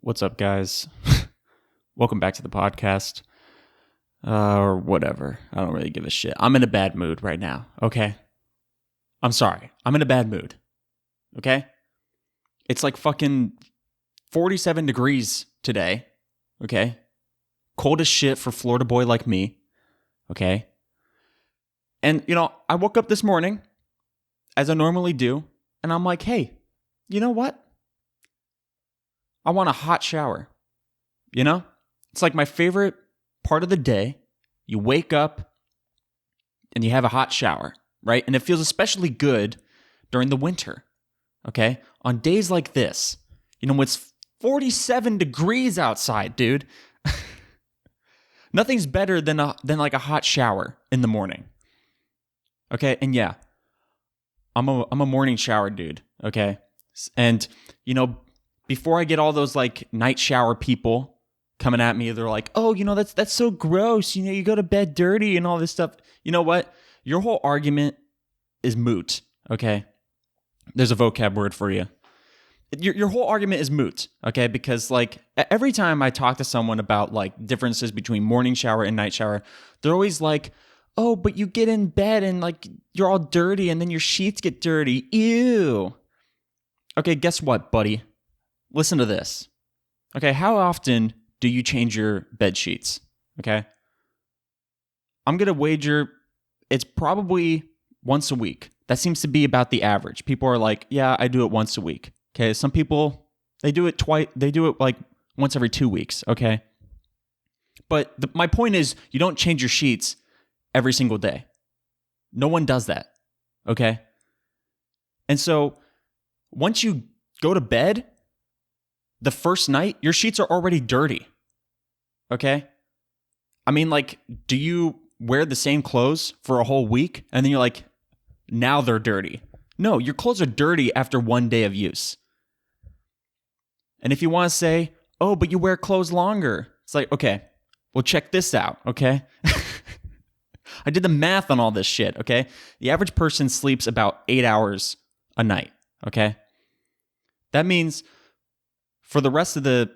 What's up, guys? Welcome back to the podcast. Or whatever. I don't really give a shit. I'm in a bad mood right now, okay? I'm sorry. I'm in a bad mood, okay? It's like fucking 47 degrees today, okay? Cold as shit for Florida boy like me, okay? And, I woke up this morning, as I normally do, and I'm like, hey, you know what? I want a hot shower. It's like my favorite part of the day. You wake up and you have a hot shower, right? And it feels especially good during the winter, okay? On days like this, it's 47 degrees outside, dude. Nothing's better than like a hot shower in the morning, okay? And yeah, I'm a morning shower dude, okay? And, before I get all those like night shower people coming at me, they're like, oh, that's so gross. You go to bed dirty and all this stuff. You know what? Your whole argument is moot, okay? There's a vocab word for you. Your whole argument is moot, okay? Because like every time I talk to someone about like differences between morning shower and night shower, they're always like, oh, but you get in bed and like you're all dirty and then your sheets get dirty. Ew. Okay, guess what, buddy? Listen to this. Okay, how often do you change your bed sheets? Okay? I'm going to wager it's probably once a week. That seems to be about the average. People are like, yeah, I do it once a week. Okay, some people, they do it twice. They do it like once every 2 weeks, okay? But my point is, you don't change your sheets every single day. No one does that, okay? And so once you go to bed, the first night, your sheets are already dirty, okay? I mean, like, do you wear the same clothes for a whole week and then you're like, now they're dirty? No, your clothes are dirty after one day of use. And if you want to say, oh, but you wear clothes longer, it's like, okay, well, check this out, okay? I did the math on all this shit, okay? The average person sleeps about 8 hours a night, okay? That means for the rest of the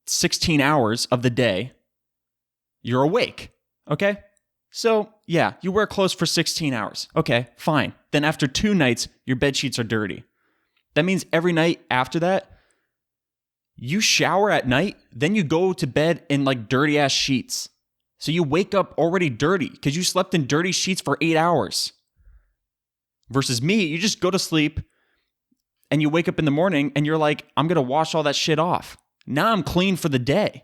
16 hours of the day, you're awake, okay? So, yeah, you wear clothes for 16 hours. Okay, fine. Then after 2 nights, your bed sheets are dirty. That means every night after that, you shower at night, then you go to bed in like dirty-ass sheets. So you wake up already dirty because you slept in dirty sheets for 8 hours. Versus me, you just go to sleep, and you wake up in the morning and you're like, I'm going to wash all that shit off. Now I'm clean for the day.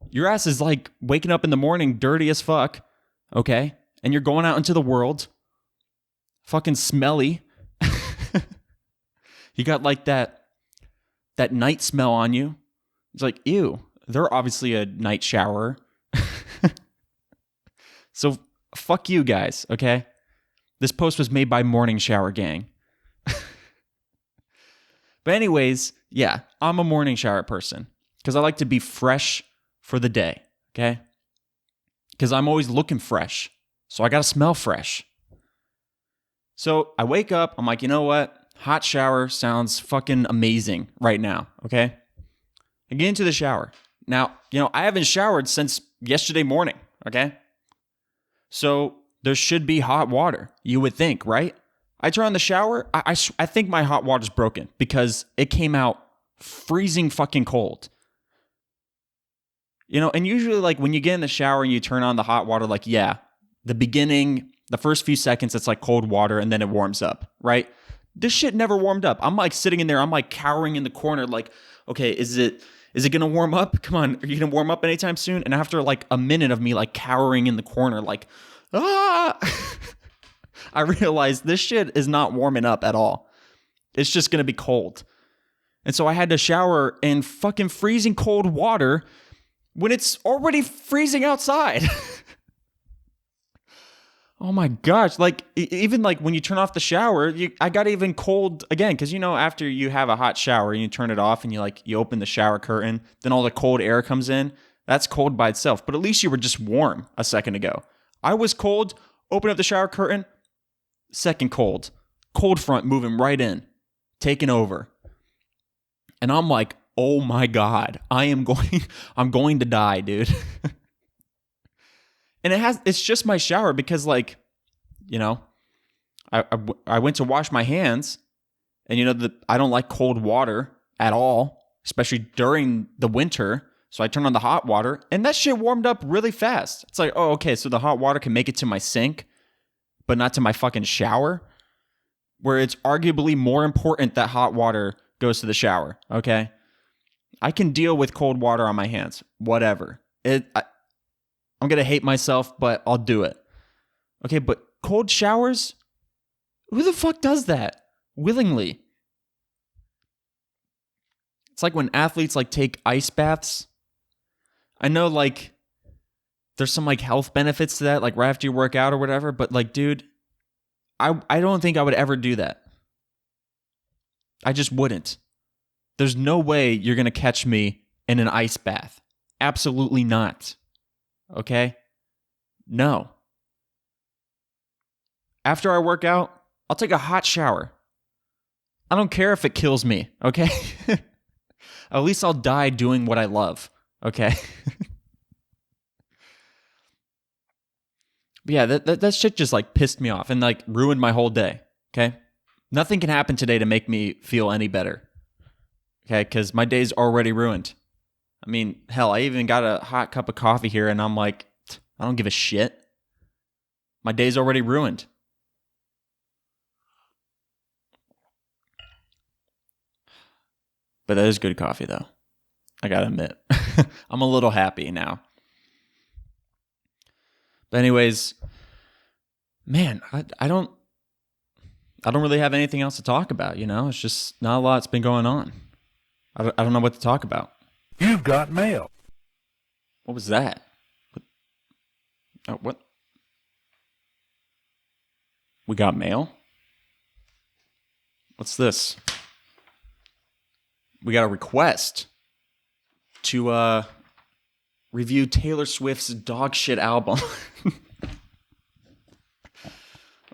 Your ass is like waking up in the morning dirty as fuck, okay? And you're going out into the world, fucking smelly. You got like that night smell on you. It's like, ew, they're obviously a night shower. So fuck you guys, okay? This post was made by Morning Shower Gang. But anyways, yeah, I'm a morning shower person because I like to be fresh for the day, okay? Because I'm always looking fresh, so I got to smell fresh. So I wake up, I'm like, you know what? Hot shower sounds fucking amazing right now, okay? I get into the shower. Now, I haven't showered since yesterday morning, okay? So there should be hot water, you would think, right? I turn on the shower, I think my hot water's broken because it came out freezing fucking cold. And usually like when you get in the shower and you turn on the hot water, like, yeah, the beginning, the first few seconds, it's like cold water and then it warms up, right? This shit never warmed up. I'm like sitting in there, I'm like cowering in the corner like, okay, is it going to warm up? Come on, are you going to warm up anytime soon? And after like a minute of me like cowering in the corner, like, ah... I realized this shit is not warming up at all. It's just going to be cold. And so I had to shower in fucking freezing cold water when it's already freezing outside. Oh my gosh. Like, even like when you turn off the shower, I got even cold again. Because, after you have a hot shower and you turn it off and you open the shower curtain, then all the cold air comes in. That's cold by itself. But at least you were just warm a second ago. I was cold, open up the shower curtain, second cold front moving right in, taking over. And I'm like, oh my God, I'm going to die, dude. And it's just my shower because, like, you know, I went to wash my hands, and I don't like cold water at all, especially during the winter. So I turned on the hot water, and that shit warmed up really fast. It's like, oh, okay, so the hot water can make it to my sink, but not to my fucking shower, where it's arguably more important that hot water goes to the shower, okay? I can deal with cold water on my hands, whatever. I'm going to hate myself, but I'll do it. Okay, but cold showers? Who the fuck does that willingly? It's like when athletes like take ice baths. I know like there's some like health benefits to that, like right after you work out or whatever, but like, dude, I don't think I would ever do that. I just wouldn't. There's no way you're going to catch me in an ice bath. Absolutely not. Okay? No. After I work out, I'll take a hot shower. I don't care if it kills me, okay? At least I'll die doing what I love, okay? But yeah, that shit just like pissed me off and like ruined my whole day, okay? Nothing can happen today to make me feel any better, okay? Because my day's already ruined. I mean, hell, I even got a hot cup of coffee here and I'm like, I don't give a shit. My day's already ruined. But that is good coffee, though. I gotta admit. I'm a little happy now. But anyways, man, I don't really have anything else to talk about, you know? It's just not a lot's been going on. I don't know what to talk about. You've got mail. What was that? What? We got mail? What's this? We got a request to review Taylor Swift's dog shit album. I'm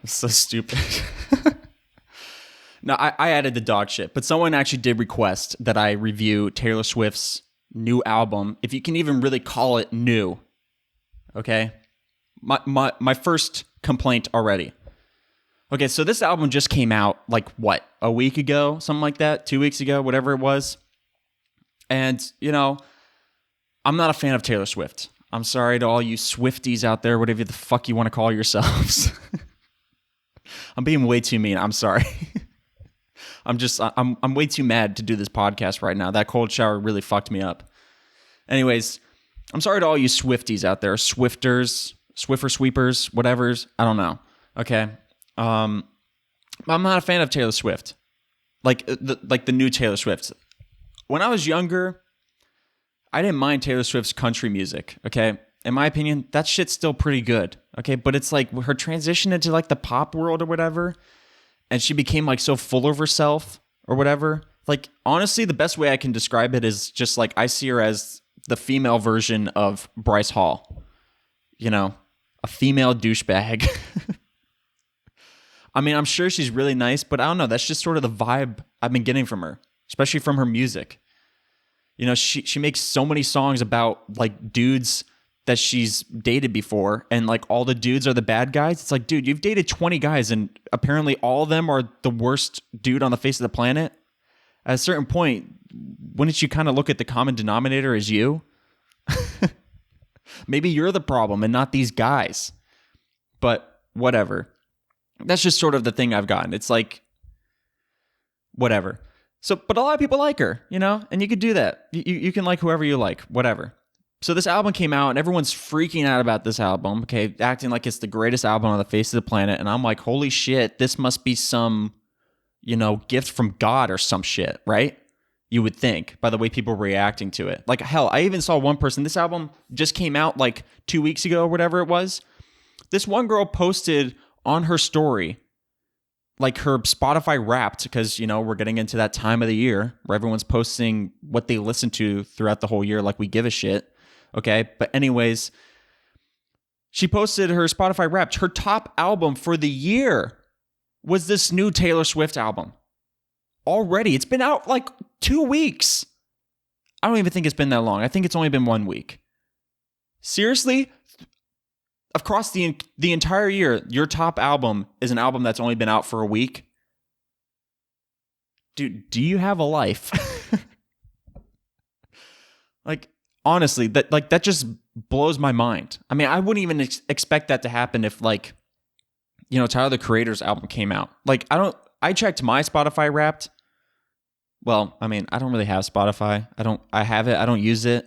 so stupid. No, I added the dog shit, but someone actually did request that I review Taylor Swift's new album, if you can even really call it new. Okay? My first complaint already. Okay, so this album just came out like what, a week ago, something like that, 2 weeks ago, whatever it was. And, you know, I'm not a fan of Taylor Swift. I'm sorry to all you Swifties out there, whatever the fuck you want to call yourselves. I'm being way too mean. I'm sorry. I'm way too mad to do this podcast right now. That cold shower really fucked me up. Anyways, I'm sorry to all you Swifties out there, Swifters, Swiffer sweepers, whatevers. I don't know. Okay. I'm not a fan of Taylor Swift. Like the new Taylor Swift. When I was younger, I didn't mind Taylor Swift's country music, okay? In my opinion, that shit's still pretty good, okay? But it's like her transition into like the pop world or whatever, and she became like so full of herself or whatever. Like, honestly, the best way I can describe it is just like I see her as the female version of Bryce Hall. You know, a female douchebag. I mean, I'm sure she's really nice, but I don't know. That's just sort of the vibe I've been getting from her, especially from her music. You know, she makes so many songs about like dudes that she's dated before, and like all the dudes are the bad guys. It's like, dude, you've dated 20 guys, and apparently all of them are the worst dude on the face of the planet. At a certain point, wouldn't you kind of look at the common denominator as you? Maybe you're the problem and not these guys. But whatever. That's just sort of the thing I've gotten. It's like, whatever. So, but a lot of people like her, you know, and you could do that. You can like whoever you like, whatever. So this album came out and everyone's freaking out about this album, okay, acting like it's the greatest album on the face of the planet. And I'm like, holy shit, this must be some, you know, gift from God or some shit, right? You would think by the way people were reacting to it. Like, hell, I even saw one person, this album just came out like 2 weeks ago or whatever it was. This one girl posted on her story, like her Spotify Wrapped, because, you know, we're getting into that time of the year where everyone's posting what they listen to throughout the whole year, like we give a shit. Okay. But anyways, she posted her Spotify Wrapped. Her top album for the year was this new Taylor Swift album. Already. It's been out like 2 weeks. I don't even think it's been that long. I think it's only been 1 week. Seriously? Across the entire year, your top album is an album that's only been out for a week? Dude, do you have a life? Like, honestly, that just blows my mind. I mean, I wouldn't even expect that to happen if, like, you know, Tyler the Creator's album came out. Like, I checked my Spotify Wrapped. Well, I mean, I don't really have Spotify. I have it. I don't use it.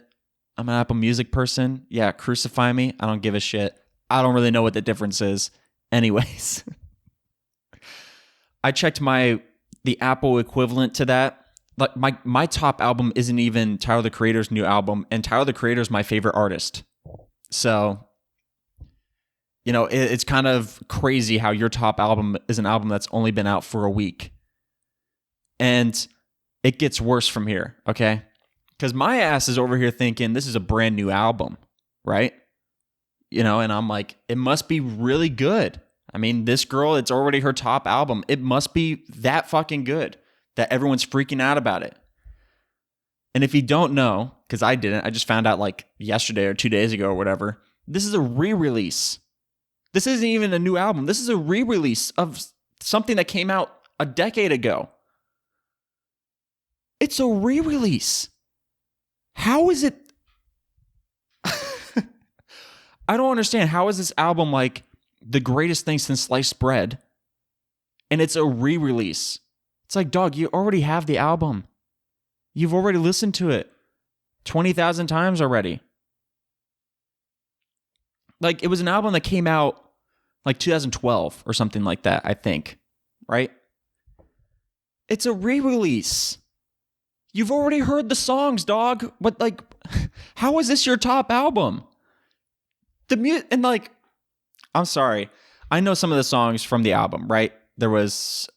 I'm an Apple Music person. Yeah, crucify me. I don't give a shit. I don't really know what the difference is. Anyways, I checked the Apple equivalent to that. Like my top album isn't even Tyler the Creator's new album, and Tyler the Creator's my favorite artist. So, you know, it's kind of crazy how your top album is an album that's only been out for a week. And it gets worse from here, okay? Because my ass is over here thinking this is a brand new album, right? You know, and I'm like, it must be really good. I mean, this girl, it's already her top album. It must be that fucking good that everyone's freaking out about it. And if you don't know, because I didn't, I just found out like yesterday or 2 days ago or whatever, this is a re-release. This isn't even a new album. This is a re-release of something that came out a decade ago. It's a re-release. How is it? I don't understand. How is this album like the greatest thing since sliced bread? And it's a re-release. It's like, dog, you already have the album. You've already listened to it 20,000 times already. Like, it was an album that came out like 2012 or something like that, I think. Right? It's a re-release. You've already heard the songs, dog. But, like, how is this your top album? And, like, I'm sorry. I know some of the songs from the album, right? There was,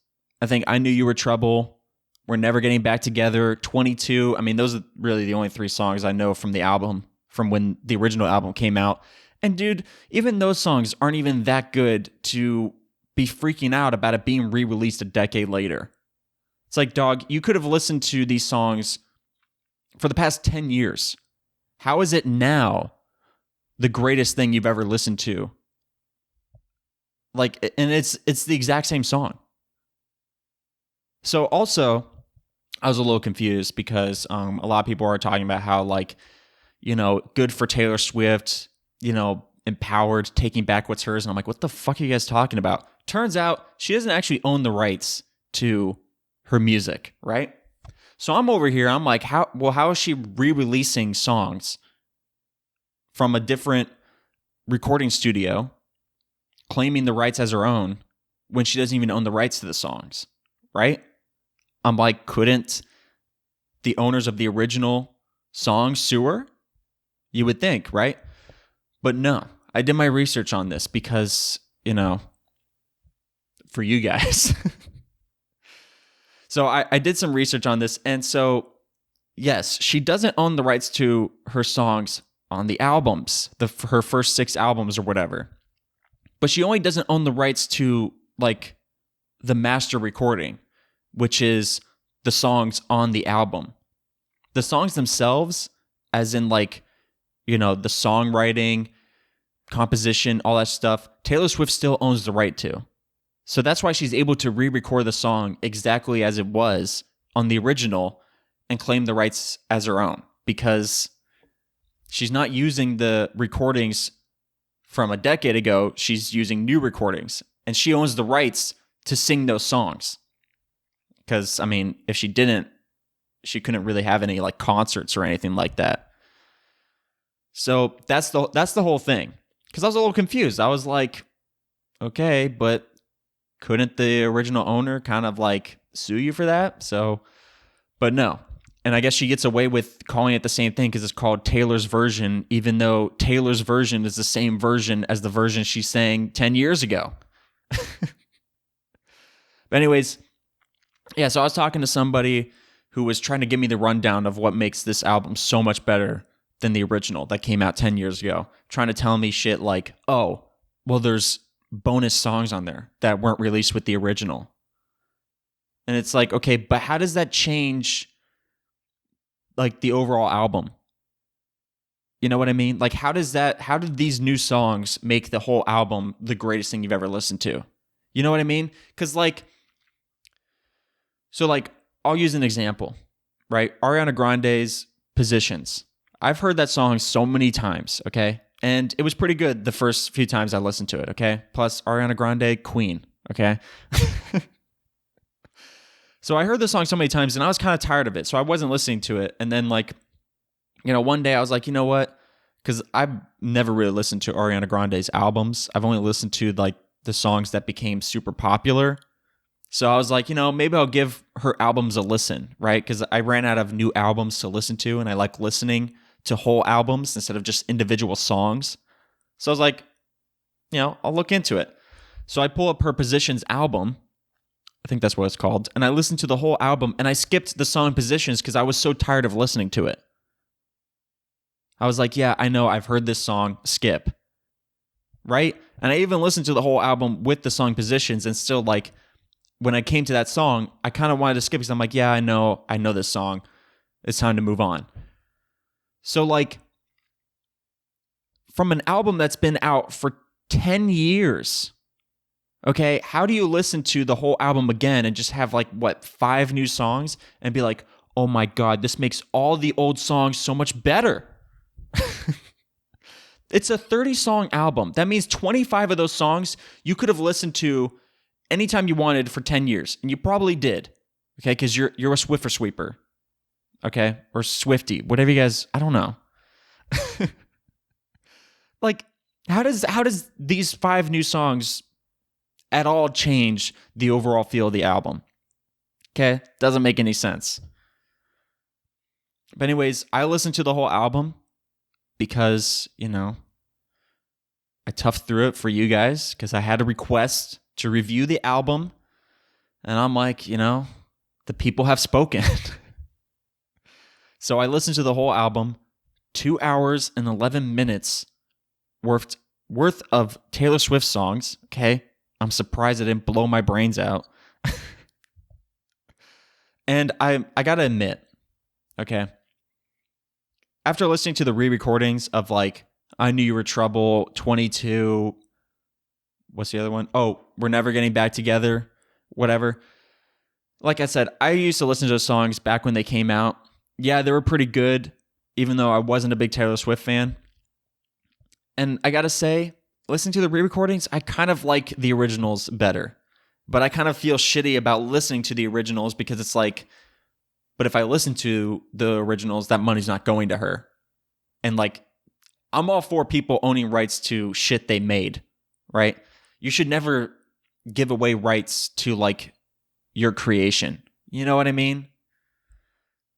I think, I Knew You Were Trouble, We're Never Getting Back Together, 22. I mean, those are really the only 3 songs I know from the album, from when the original album came out. And, dude, even those songs aren't even that good to be freaking out about it being re-released a decade later. It's like, dog, you could have listened to these songs for the past 10 years. How is it now the greatest thing you've ever listened to? Like, and it's the exact same song. So also, I was a little confused because a lot of people are talking about how, like, you know, good for Taylor Swift, you know, empowered, taking back what's hers. And I'm like, what the fuck are you guys talking about? Turns out she doesn't actually own the rights to her music, right? So I'm over here, I'm like, how is she re-releasing songs from a different recording studio, claiming the rights as her own, when she doesn't even own the rights to the songs, right? I'm like, couldn't the owners of the original song sue her? You would think, right? But no, I did my research on this because, you know, for you guys. So I did some research on this. And so, yes, she doesn't own the rights to her songs on the albums, her first 6 albums or whatever. But she only doesn't own the rights to, like, the master recording, which is the songs on the album. The songs themselves, as in, like, you know, the songwriting, composition, all that stuff, Taylor Swift still owns the right to. So that's why she's able to re-record the song exactly as it was on the original and claim the rights as her own, because she's not using the recordings from a decade ago. She's using new recordings, and she owns the rights to sing those songs. Because, I mean, if she didn't, she couldn't really have any, like, concerts or anything like that. So that's the whole thing. Because I was a little confused. I was like, okay, but couldn't the original owner kind of, like, sue you for that? So, but no. And I guess she gets away with calling it the same thing because it's called Taylor's version, even though Taylor's version is the same version as the version she sang 10 years ago. But anyways, yeah, so I was talking to somebody who was trying to give me the rundown of what makes this album so much better than the original that came out 10 years ago, trying to tell me shit like, oh, well, there's bonus songs on there that weren't released with the original. And it's like, okay, but how does that change like the overall album. You know what I mean? Like how did these new songs make the whole album the greatest thing you've ever listened to? You know what I mean? Cuz like so like I'll use an example, right? Ariana Grande's Positions. I've heard that song so many times, okay? And it was pretty good the first few times I listened to it, okay? Plus Ariana Grande, queen, okay? So I heard the song so many times and I was kind of tired of it. So I wasn't listening to it. And then like, one day I was like, you know what? Because I've never really listened to Ariana Grande's albums. I've only listened to like the songs that became super popular. So I was like, maybe I'll give her albums a listen, right? Because I ran out of new albums to listen to and I like listening to whole albums instead of just individual songs. So I was like, I'll look into it. So I pull up her Positions album. I think that's what it's called. And I listened to the whole album and I skipped the song Positions because I was so tired of listening to it. I was like, yeah, I know, I've heard this song, skip. Right? And I even listened to the whole album with the song Positions and still like, when I came to that song, I kind of wanted to skip because I'm like, yeah, I know this song. It's time to move on. So like, from an album that's been out for 10 years, okay, how do you listen to the whole album again and just have like, 5 new songs and be like, oh my God, this makes all the old songs so much better? It's a 30-song album. That means 25 of those songs you could have listened to anytime you wanted for 10 years. And you probably did. Okay, because you're a Swiffer sweeper. Okay? Or Swifty. Whatever you guys, I don't know. Like, how does these 5 new songs at all change the overall feel of the album? Okay? Doesn't make any sense. But anyways, I listened to the whole album because, I toughed through it for you guys because I had a request to review the album. And I'm like, the people have spoken. So I listened to the whole album, 2 hours and 11 minutes worth of Taylor Swift songs. Okay. I'm surprised I didn't blow my brains out. And I got to admit, okay, after listening to the re-recordings of like, I Knew You Were Trouble, 22, what's the other one? Oh, We're Never Getting Back Together, whatever. Like I said, I used to listen to those songs back when they came out. Yeah, they were pretty good, even though I wasn't a big Taylor Swift fan. And I gotta say, listening to the re-recordings, I kind of like the originals better. But I kind of feel shitty about listening to the originals because it's like, but if I listen to the originals, that money's not going to her. And like, I'm all for people owning rights to shit they made, right? You should never give away rights to like your creation. You know what I mean?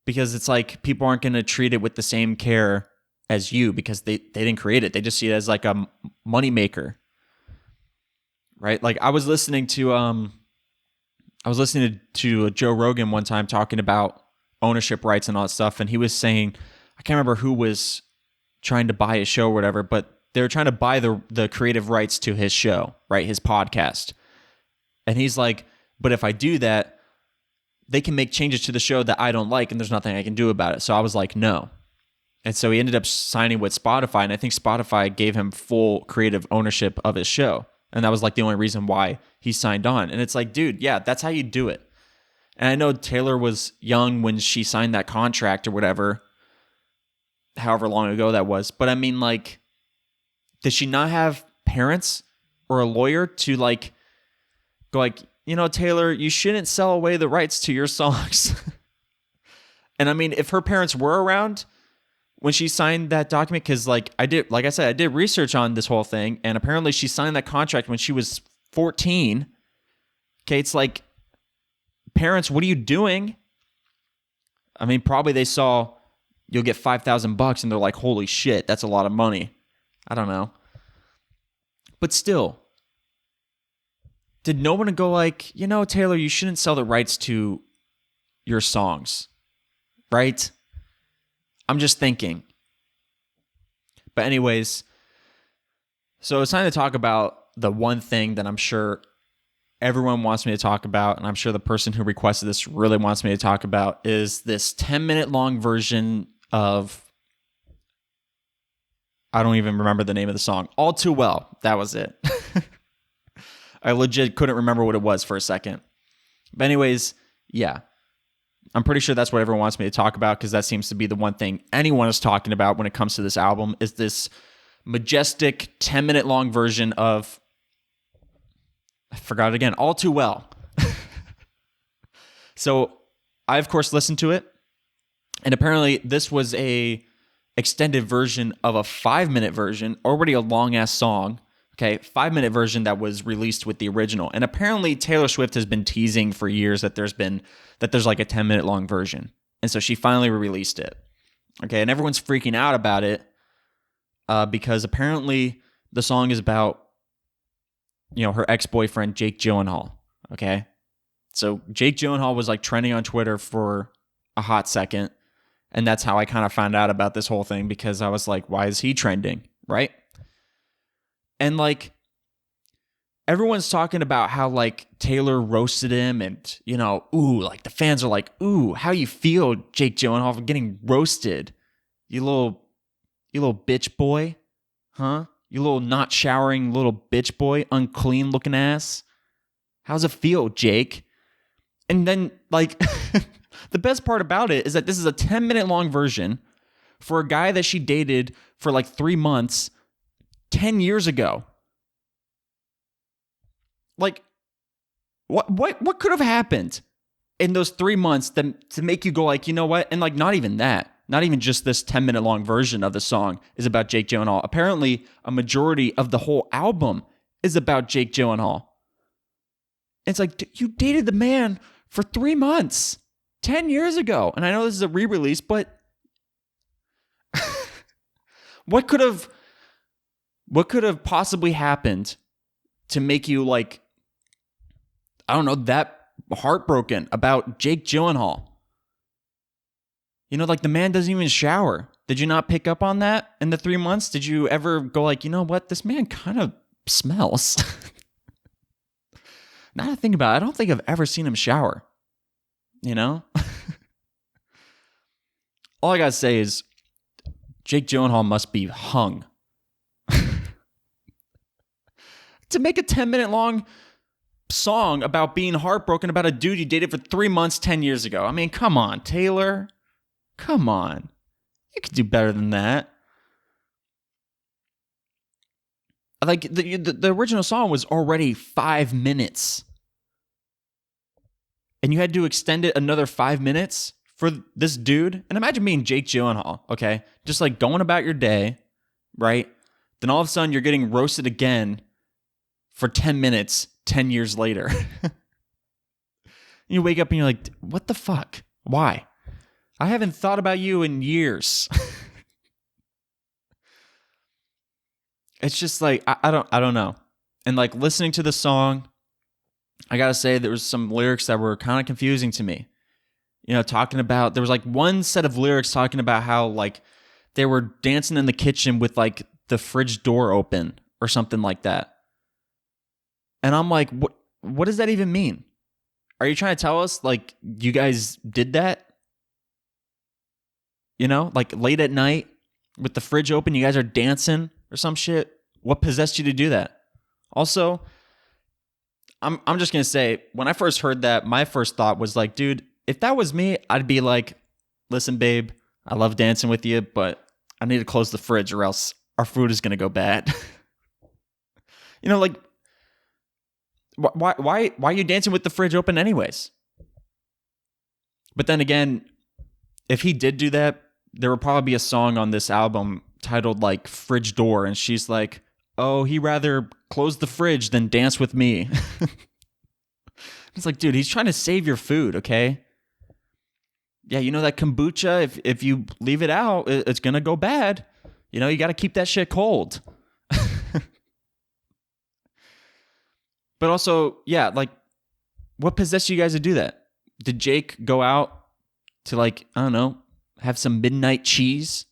Because it's like people aren't going to treat it with the same care as you because they didn't create it. They just see it as like a money maker. Right? Like I was listening to Joe Rogan one time talking about ownership rights and all that stuff, and he was saying, I can't remember who was trying to buy his show or whatever, but they were trying to buy the creative rights to his show, right? His podcast. And he's like, but if I do that, they can make changes to the show that I don't like and there's nothing I can do about it. So I was like, no. And so he ended up signing with Spotify, and I think Spotify gave him full creative ownership of his show. And that was like the only reason why he signed on. And it's like, dude, yeah, that's how you do it. And I know Taylor was young when she signed that contract or whatever, however long ago that was. But I mean, like, does she not have parents or a lawyer to like go like, Taylor, you shouldn't sell away the rights to your songs? And I mean, if her parents were around when she signed that document, because like I did research on this whole thing, and apparently she signed that contract when she was 14. Okay, it's like, parents, what are you doing? I mean, probably they saw you'll get $5,000 and they're like, holy shit, that's a lot of money. I don't know. But still, did no one go like, Taylor, you shouldn't sell the rights to your songs, right? I'm just thinking. But anyways, so it's time to talk about the one thing that I'm sure everyone wants me to talk about, and I'm sure the person who requested this really wants me to talk about, is this 10-minute long version of, I don't even remember the name of the song. All Too Well. That was it. I legit couldn't remember what it was for a second. But anyways, yeah. I'm pretty sure that's what everyone wants me to talk about, because that seems to be the one thing anyone is talking about when it comes to this album, is this majestic 10-minute long version of, I forgot it again, All Too Well. So I, of course, listened to it. And apparently this was a extended version of a 5-minute version, already a long-ass song. Okay, 5-minute version that was released with the original. And apparently Taylor Swift has been teasing for years that there's like a 10-minute long version. And so she finally released it. Okay, and everyone's freaking out about it because apparently the song is about, her ex-boyfriend, Jake Gyllenhaal. Okay, so Jake Gyllenhaal was like trending on Twitter for a hot second. And that's how I kind of found out about this whole thing, because I was like, why is he trending? Right? And like, everyone's talking about how like Taylor roasted him, and like the fans are like, ooh, how you feel, Jake Gyllenhaal, for getting roasted? You little bitch boy, huh? You little not showering little bitch boy, unclean looking ass. How's it feel, Jake? And then like, the best part about it is that this is a 10-minute long version for a guy that she dated for like 3 months 10 years ago. Like, what could have happened in those 3 months to make you go like, you know what? And like, not even that. Not even just this 10-minute long version of the song is about Jake Gyllenhaal. Apparently, a majority of the whole album is about Jake Gyllenhaal. It's like, you dated the man for 3 months 10 years ago. And I know this is a re-release, but what could have possibly happened to make you like, I don't know, that heartbroken about Jake Gyllenhaal? Like the man doesn't even shower. Did you not pick up on that in the 3 months? Did you ever go like, you know what, this man kind of smells? Now that I think about it, I don't think I've ever seen him shower. All I gotta say is Jake Gyllenhaal must be hung to make a 10-minute long song about being heartbroken about a dude you dated for 3 months 10 years ago. I mean, come on, Taylor. Come on. You could do better than that. Like, the original song was already 5 minutes. And you had to extend it another 5 minutes for this dude. And imagine being Jake Gyllenhaal, okay? Just like going about your day, right? Then all of a sudden you're getting roasted again for 10 minutes 10 years later. You wake up and you're like, what the fuck? Why? I haven't thought about you in years. It's just like, I don't know. And like listening to the song, I gotta say there was some lyrics that were kind of confusing to me. Talking about, there was like one set of lyrics talking about how like they were dancing in the kitchen with like the fridge door open or something like that. And I'm like, what does that even mean? Are you trying to tell us like you guys did that? Like late at night with the fridge open, you guys are dancing or some shit? What possessed you to do that? Also, I'm just gonna say, when I first heard that, my first thought was like, dude, if that was me, I'd be like, listen, babe, I love dancing with you, but I need to close the fridge or else our food is gonna go bad. Like, why are you dancing with the fridge open anyways? But then again, if he did do that, there would probably be a song on this album titled like Fridge Door, and she's like, oh, he rather close the fridge than dance with me. It's like, dude, he's trying to save your food, okay? Yeah, that kombucha, if you leave it out, it's going to go bad. You got to keep that shit cold. But also, yeah, like, what possessed you guys to do that? Did Jake go out to, like, I don't know, have some midnight cheese?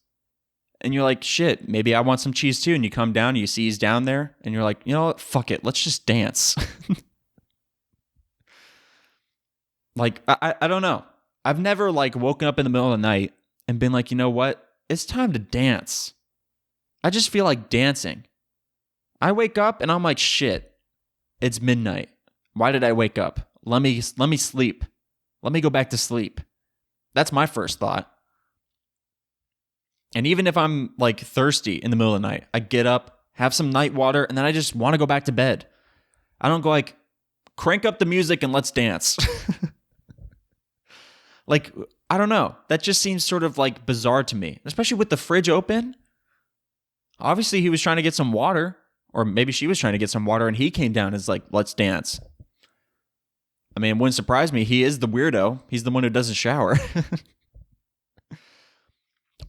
And you're like, shit, maybe I want some cheese too. And you come down and you see he's down there and you're like, you know what? Fuck it. Let's just dance. Like, I don't know. I've never like woken up in the middle of the night and been like, you know what? It's time to dance. I just feel like dancing. I wake up and I'm like, shit, it's midnight. Why did I wake up? Let me sleep. Let me go back to sleep. That's my first thought. And even if I'm like thirsty in the middle of the night, I get up, have some night water, and then I just want to go back to bed. I don't go like, crank up the music and let's dance. Like, I don't know. That just seems sort of like bizarre to me, especially with the fridge open. Obviously, he was trying to get some water, or maybe she was trying to get some water, and he came down and is like, let's dance. I mean, it wouldn't surprise me. He is the weirdo. He's the one who doesn't shower.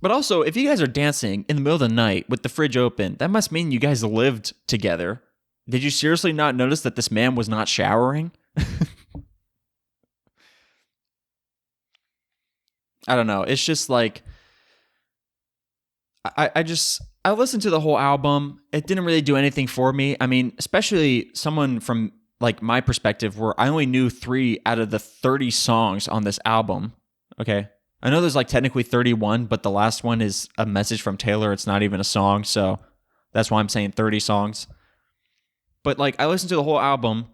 But also, if you guys are dancing in the middle of the night with the fridge open, that must mean you guys lived together. Did you seriously not notice that this man was not showering? I don't know. It's just like, I listened to the whole album. It didn't really do anything for me. I mean, especially someone from like my perspective where I only knew 3 out of the 30 songs on this album. Okay. I know there's like technically 31, but the last one is a message from Taylor. It's not even a song. So that's why I'm saying 30 songs. But like I listened to the whole album.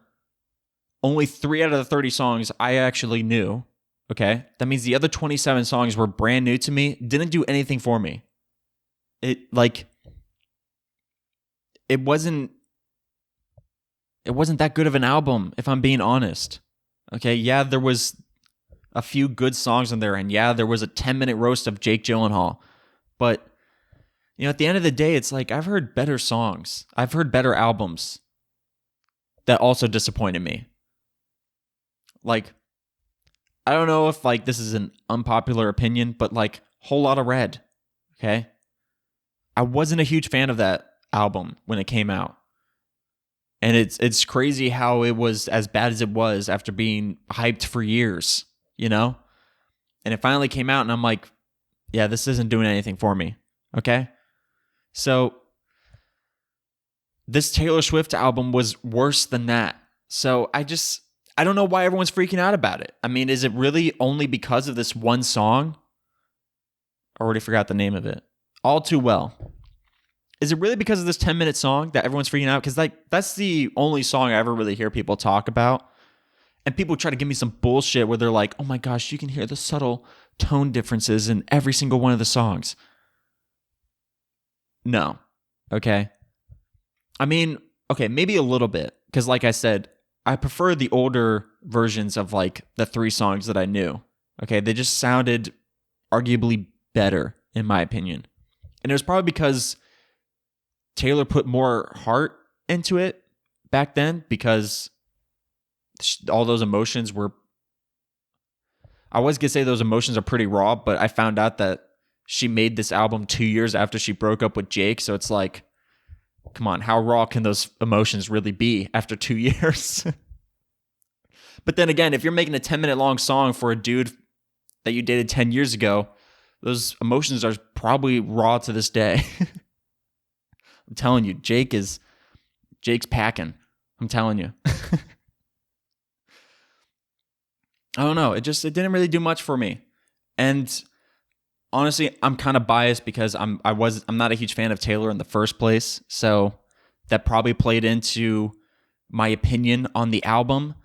Only 3 out of the 30 songs I actually knew. Okay. That means the other 27 songs were brand new to me. Didn't do anything for me. It wasn't that good of an album, if I'm being honest. Okay, yeah, there was a few good songs in there, and yeah, there was a 10-minute roast of Jake Gyllenhaal. But, you know, at the end of the day, it's like I've heard better songs. I've heard better albums that also disappointed me. Like, I don't know if like this is an unpopular opinion, but like Whole Lotta Red, okay? I wasn't a huge fan of that album when it came out. And it's crazy how it was as bad as it was after being hyped for years, you know? And it finally came out and I'm like, yeah, this isn't doing anything for me, okay? So this Taylor Swift album was worse than that. So I don't know why everyone's freaking out about it. I mean, is it really only because of this one song? I already forgot the name of it. All Too Well. Is it really because of this 10-minute song that everyone's freaking out? Because like that's the only song I ever really hear people talk about. And people try to give me some bullshit where they're like, oh my gosh, you can hear the subtle tone differences in every single one of the songs. No. Okay. I mean, okay, maybe a little bit. Because like I said, I prefer the older versions of like the 3 songs that I knew. Okay, they just sounded arguably better, in my opinion. And it was probably because Taylor put more heart into it back then because all those emotions were... I was going to say those emotions are pretty raw, but I found out that she made this album 2 years after she broke up with Jake. So it's like, come on, how raw can those emotions really be after 2 years? But then again, if you're making a 10-minute long song for a dude that you dated 10 years ago, those emotions are probably raw to this day. I'm telling you, Jake's packing. I'm telling you. I don't know. It didn't really do much for me. And honestly, I'm kind of biased because I'm not a huge fan of Taylor in the first place. So that probably played into my opinion on the album.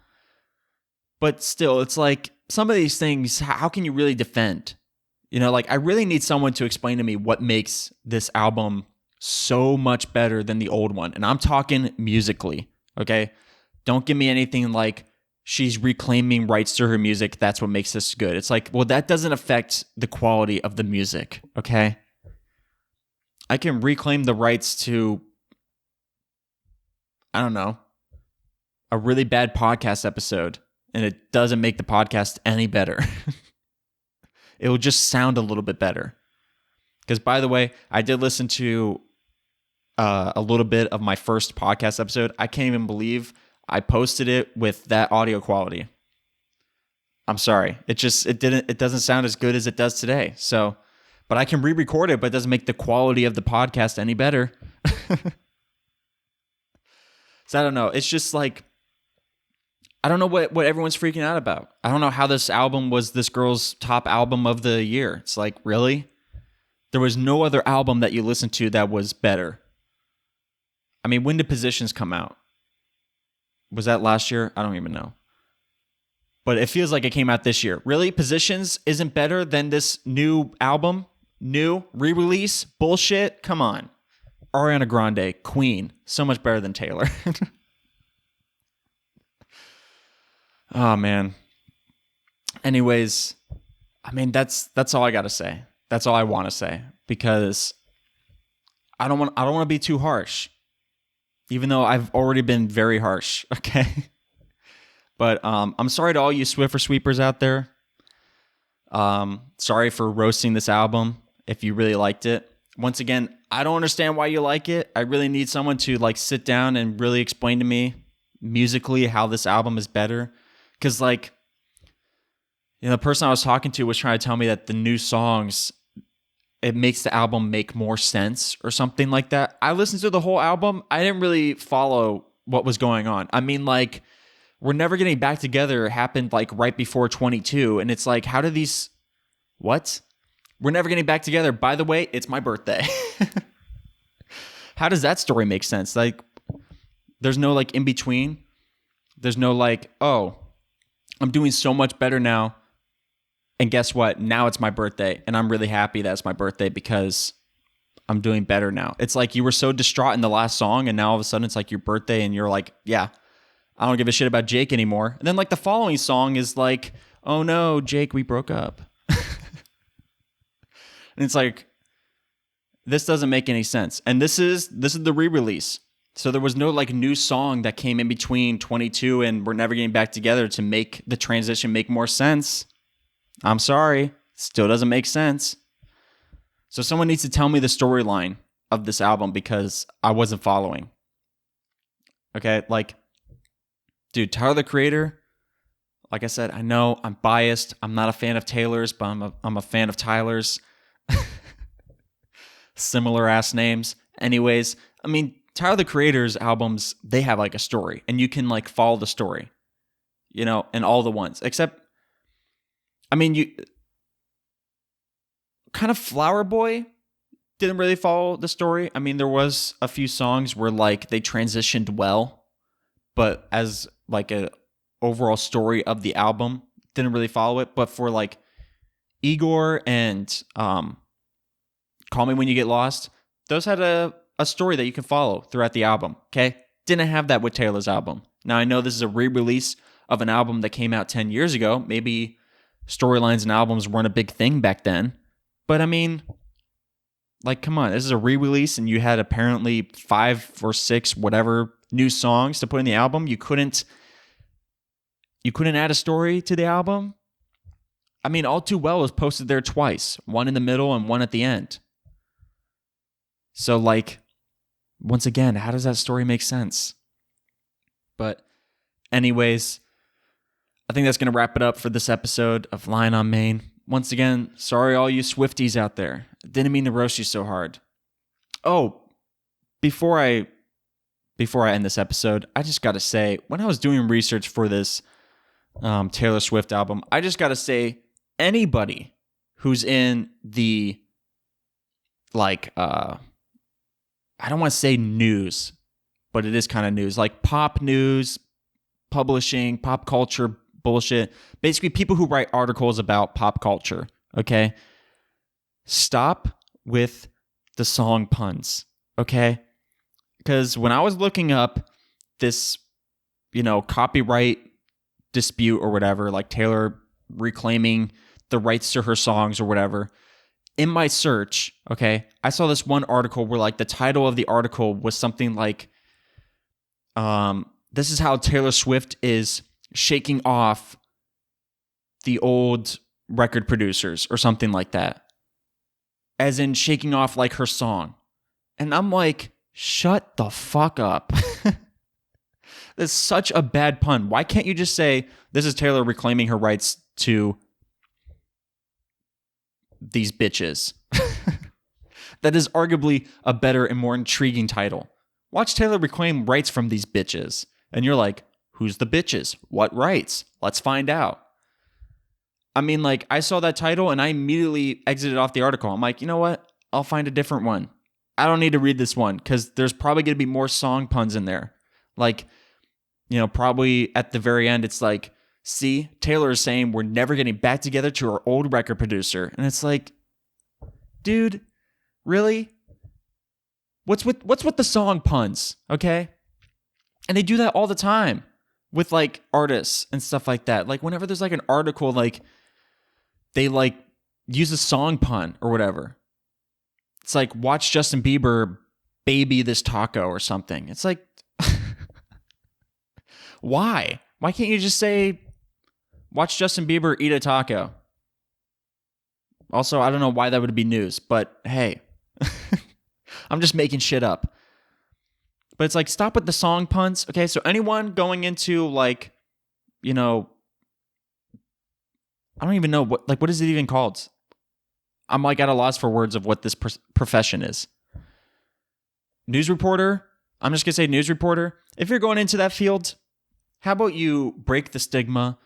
But still, it's like some of these things, how can you really defend? You know, like I really need someone to explain to me what makes this album so much better than the old one. And I'm talking musically, okay? Don't give me anything like she's reclaiming rights to her music. That's what makes this good. It's like, well, that doesn't affect the quality of the music, okay? I can reclaim the rights to, I don't know, a really bad podcast episode, and it doesn't make the podcast any better. It will just sound a little bit better. Because, by the way, I did listen to a little bit of my first podcast episode. I can't even believe I posted it with that audio quality. I'm sorry. It doesn't sound as good as it does today. So, but I can re-record it, but it doesn't make the quality of the podcast any better. So I don't know. It's just like, I don't know what everyone's freaking out about. I don't know how this album was this girl's top album of the year. It's like, really? There was no other album that you listened to that was better. I mean, when did Positions come out? Was that last year? I don't even know. But it feels like it came out this year. Really? Positions isn't better than this new album? New? Re-release? Bullshit? Come on. Ariana Grande, Queen. So much better than Taylor. Oh, man. Anyways, I mean, that's all I got to say. That's all I want to say. Because I don't want to be too harsh. Even though I've already been very harsh, okay? But I'm sorry to all you Swiffer sweepers out there. Sorry for roasting this album if you really liked it. Once again, I don't understand why you like it. I really need someone to like sit down and really explain to me musically how this album is better. Because like, you know, the person I was talking to was trying to tell me that the new songs, it makes the album make more sense or something like that. I listened to the whole album. I didn't really follow what was going on. I mean, like, We're Never Getting Back Together happened like right before 22. And it's like, how do these, what? We're Never Getting Back Together. By the way, it's my birthday. How does that story make sense? Like, there's no like in between. There's no like, oh, I'm doing so much better now. And guess what? Now it's my birthday. And I'm really happy that it's my birthday because I'm doing better now. It's like you were so distraught in the last song. And now all of a sudden it's like your birthday. And you're like, yeah, I don't give a shit about Jake anymore. And then like the following song is like, oh no, Jake, we broke up. And it's like, this doesn't make any sense. And this is the re-release. So there was no like new song that came in between 22 and We're Never Getting Back Together to make the transition make more sense. I'm sorry. Still doesn't make sense. So someone needs to tell me the storyline of this album because I wasn't following. Okay, like, dude, Tyler, the Creator, like I said, I know I'm biased. I'm not a fan of Taylor's, but I'm a fan of Tyler's. Similar ass names. Anyways, I mean, Tyler, the Creator's albums, they have like a story and you can like follow the story, you know, and all the ones except, I mean, you kind of Flower Boy didn't really follow the story. I mean, there was a few songs where like they transitioned well, but as like a overall story of the album, didn't really follow it. But for like Igor and Call Me When You Get Lost, those had a story that you can follow throughout the album, okay? Didn't have that with Taylor's album. Now, I know this is a re-release of an album that came out 10 years ago. Maybe storylines and albums weren't a big thing back then. But, I mean, like, come on. This is a re-release, and you had apparently 5 or 6 whatever new songs to put in the album. You couldn't add a story to the album? I mean, All Too Well was posted there twice. One in the middle and one at the end. So, like, once again, how does that story make sense? But anyways, I think that's going to wrap it up for this episode of Lion on Main. Once again, sorry all you Swifties out there. Didn't mean to roast you so hard. Oh, before I end this episode, I just got to say, when I was doing research for this Taylor Swift album, I just got to say, anybody who's in the, like, I don't want to say news, but it is kind of news, like pop news, publishing, pop culture bullshit. Basically, people who write articles about pop culture, okay? Stop with the song puns, okay? Because when I was looking up this, you know, copyright dispute or whatever, like Taylor reclaiming the rights to her songs or whatever, in my search, okay, I saw this one article where like the title of the article was something like, this is how Taylor Swift is shaking off the old record producers or something like that. As in shaking off like her song. And I'm like, shut the fuck up. That's such a bad pun. Why can't you just say, this is Taylor reclaiming her rights to these bitches? That is arguably a better and more intriguing title. Watch Taylor reclaim rights from these bitches. And you're like, Who's the bitches? What rights? Let's find out. I mean, like, I saw that title and I immediately exited off the article. I'm like, you know what? I'll find a different one. I don't need to read this one because there's probably going to be more song puns in there. Like, probably at the very end, it's like, see, Taylor is saying we're never getting back together to our old record producer. And it's like, dude, really? What's with the song puns, okay? And they do that all the time with like artists and stuff like that. Like whenever there's like an article, like they like use a song pun or whatever. It's like, watch Justin Bieber baby this taco or something. It's like, why? Why can't you just say, watch Justin Bieber eat a taco? Also, I don't know why that would be news, but hey, I'm just making shit up. But it's like, stop with the song puns. Okay, so anyone going into like, I don't even know what is it even called? I'm like at a loss for words of what this profession is. News reporter. I'm just going to say news reporter. If you're going into that field, how about you break the stigma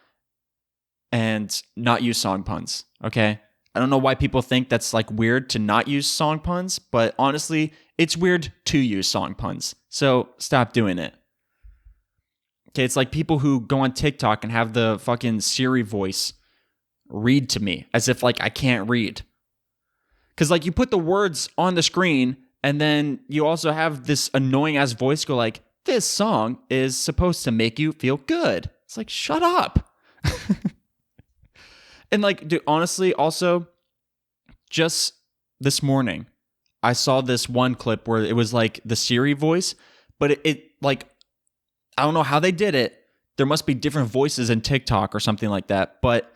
and not use song puns, okay? I don't know why people think that's like weird to not use song puns, but honestly, it's weird to use song puns. So stop doing it. Okay, it's like people who go on TikTok and have the fucking Siri voice read to me as if like I can't read. Because like you put the words on the screen and then you also have this annoying ass voice go like, this song is supposed to make you feel good. It's like, shut up. And like, dude, honestly, also, just this morning, I saw this one clip where it was like the Siri voice, but it like, I don't know how they did it. There must be different voices in TikTok or something like that, but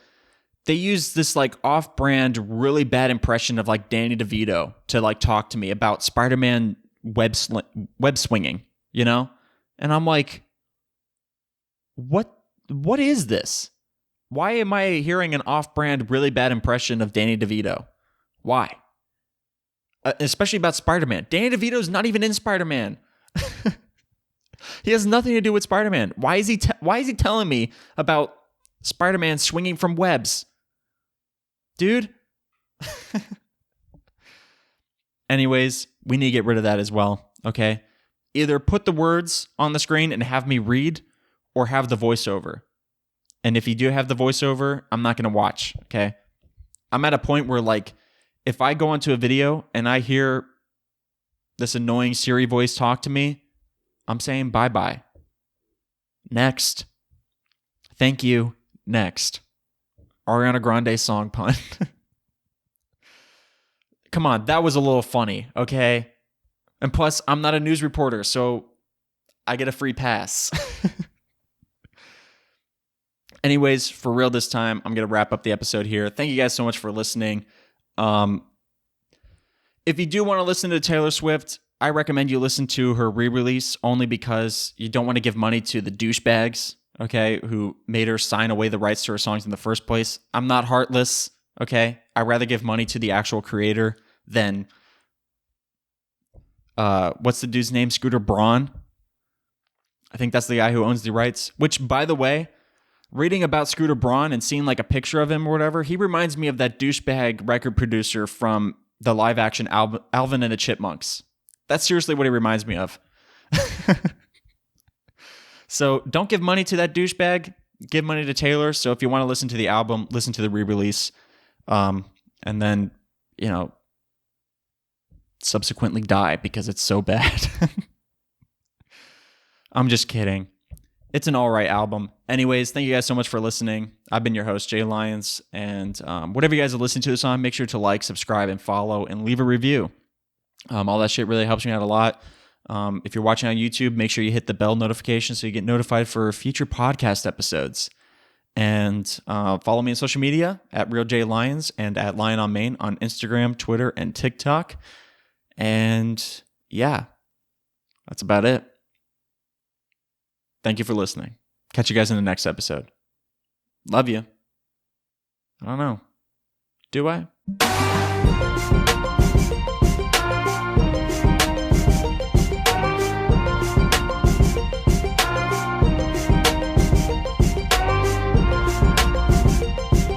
they used this like off-brand, really bad impression of like Danny DeVito to like talk to me about Spider-Man web swinging, And I'm like, what is this? Why am I hearing an off-brand, really bad impression of Danny DeVito? Why? Especially about Spider-Man. Danny DeVito's not even in Spider-Man. He has nothing to do with Spider-Man. Why is he telling me about Spider-Man swinging from webs? Dude. Anyways, we need to get rid of that as well, okay? Either put the words on the screen and have me read, or have the voiceover. And if you do have the voiceover, I'm not going to watch, okay? I'm at a point where, like, if I go onto a video and I hear this annoying Siri voice talk to me, I'm saying bye-bye. Next. Thank you. Next. Ariana Grande song pun. Come on, that was a little funny, okay? And plus, I'm not a news reporter, so I get a free pass. Anyways, for real this time, I'm going to wrap up the episode here. Thank you guys so much for listening. If you do want to listen to Taylor Swift, I recommend you listen to her re-release only because you don't want to give money to the douchebags, okay, who made her sign away the rights to her songs in the first place. I'm not heartless, okay? I'd rather give money to the actual creator than, what's the dude's name? Scooter Braun? I think that's the guy who owns the rights, which, by the way, reading about Scooter Braun and seeing like a picture of him or whatever, he reminds me of that douchebag record producer from the live action Alvin and the Chipmunks. That's seriously what he reminds me of. So don't give money to that douchebag. Give money to Taylor. So if you want to listen to the album, listen to the re-release. And then, subsequently die because it's so bad. I'm just kidding. It's an all right album. Anyways, thank you guys so much for listening. I've been your host, Jay Lyons. And whatever you guys are listening to this on, make sure to like, subscribe, and follow, and leave a review. All that shit really helps me out a lot. If you're watching on YouTube, make sure you hit the bell notification so you get notified for future podcast episodes. And follow me on social media at RealJLyons and at Lion on Main on Instagram, Twitter, and TikTok. And yeah, that's about it. Thank you for listening. Catch you guys in the next episode. Love you. I don't know. Do I?